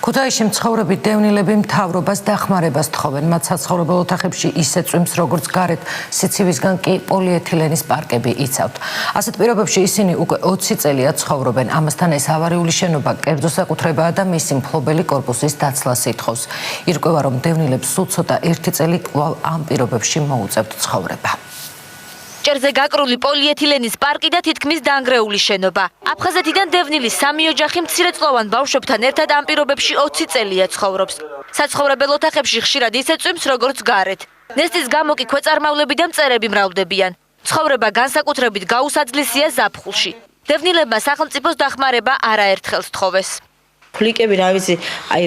ქუთაისში მცხოვრები დევნილები მთავრობას დახმარებას თხოვენ. მათ საცხოვრებელ ოთახებში ისე წვიმს, როგორც გარეთ, სიცივისგან კი პოლიეთილენის პარკები იცავთ. ასეთ პირობებში ისინი უკვე 20 წელია ცხოვრობენ. ამასთან ეს ავარიული შენობა კერძო საკუთრებაა და მისი მფლობელი კორპუსის დაცლას ითხოვს. ირკვევა, რომ დევნილებს სულ ცოტა 1 წელი კვლავ ამ პირობებში მოუწევთ ცხოვრება. ჭერზე გაკრული პოლიეთილენის პარკი და თითქმის დანგრეული შენობა. აფხაზეთიდან დევნილის 3 ოჯახი მცირეწლოვან ბავშვებთან ერთად ამ პირობებში 20 წელია ცხოვრობს. საცხოვრებელ ოთახებში ხშირად ისე წვიმს, როგორც გარეთ. ნესტის გამო კი ქვეწარმავლები და მწერები მრავლდებიან. ცხოვრება განსაკუთრებით გაუსაძლისია ზაფხულში. დევნილებმა სახელმწიფოს დახმარება არაერთხელ სთხოვეს. ფლიკები რა ვიცი, აი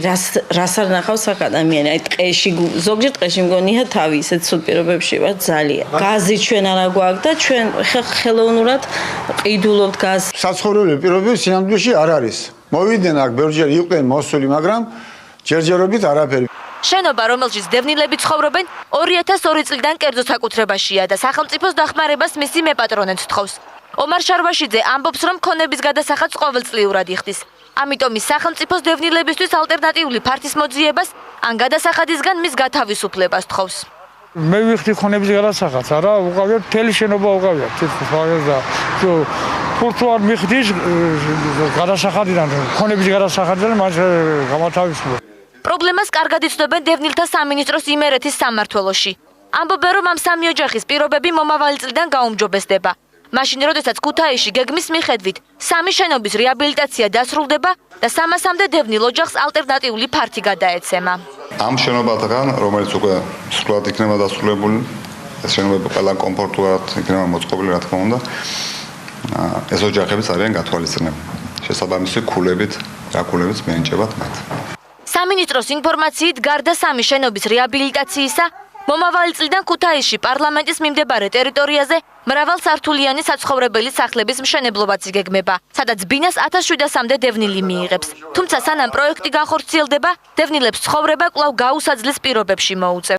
რას არ ნახავს აქ ადამიანი, აი ტყეში, ზოგჯერ ტყეში მგონია თავი, ისეთ ცუდ პირობებში ვარ ძალიან. გაზი ჩვენ არა გვაქვს და ჩვენ ხელოვნურად ყიდულობთ გაზს. საცხოვრებელი პირობები სინამდვილეში არ არის. მოვიდნენ აქ ბევრჯერ იყვნენ მოსული, მაგრამ ჯერჯერობით არაფერი. შენობა, რომელშიც დევნილები ცხოვრობენ, 2002 წლიდან კერძო საკუთრებაშია და სახელმწიფოს დახმარებას მისი მეპატრონეთ თხოვს. ომარ შარვაშიძე ამბობს, რომ ქონების გადასახადს ყოველწლიურად იხდის. ამიტომ ის სახელმწიფოს დევნილებისთვის ალტერნატიული ფართის მოძიებას ან გადასახადისგან მის გათავისუფლებას თხოვს. მე ვიხდი ქონების გადასახადს, არა, უყავია მთელი შენობა უყავია, თითქოს და თუ არ მიხდის გადასახადიდან, ქონების გადასახადიდან მას გამათავისუფლებ. პრობლემას კარგად იცნობენ დევნილთა სამინისტროს იმერეთის სამმართველოში. ამბობენ, რომ ამ 3 ოჯახის პირობები მომავალი წლიდან გაუმჯობესდება. მაშინ, როდესაც ქუთაისში გეგმის მიხედვით 3 შენობის რეაბილიტაცია დასრულდება და 300-მდე დევნილ ოჯახს ალტერნატიული ფართი გადაეცემა. ამ შენობათგან, რომელიც უკვე სრულად იქნება დასრულებული, ეს შენობები ყველა კომფორტულად იქნება მოწყობილი, რა თქმა უნდა, ეს ოჯახებიც არიან გათვალისწინებული. შესაბამისი ქულებით, რა ქულებიც მიენიჭებათ მათ. სამინისტროს ინფორმაციით, გარდა 3 შენობის რეაბილიტაციისა, მომავალი წლიდან ქუთაისში პარლამენტის მიმდებარე ტერიტორიაზე მრავალსართულიანი საცხოვრებელი სახლების მშენებლობაც იგეგმება, სადაც ბინას 1700-მდე დევნილი მიიღებს. თუმცა სანამ პროექტი განხორციელდება, დევნილებს ცხოვრება კვლავ გაუსაძლის პირობებში მოუწევს.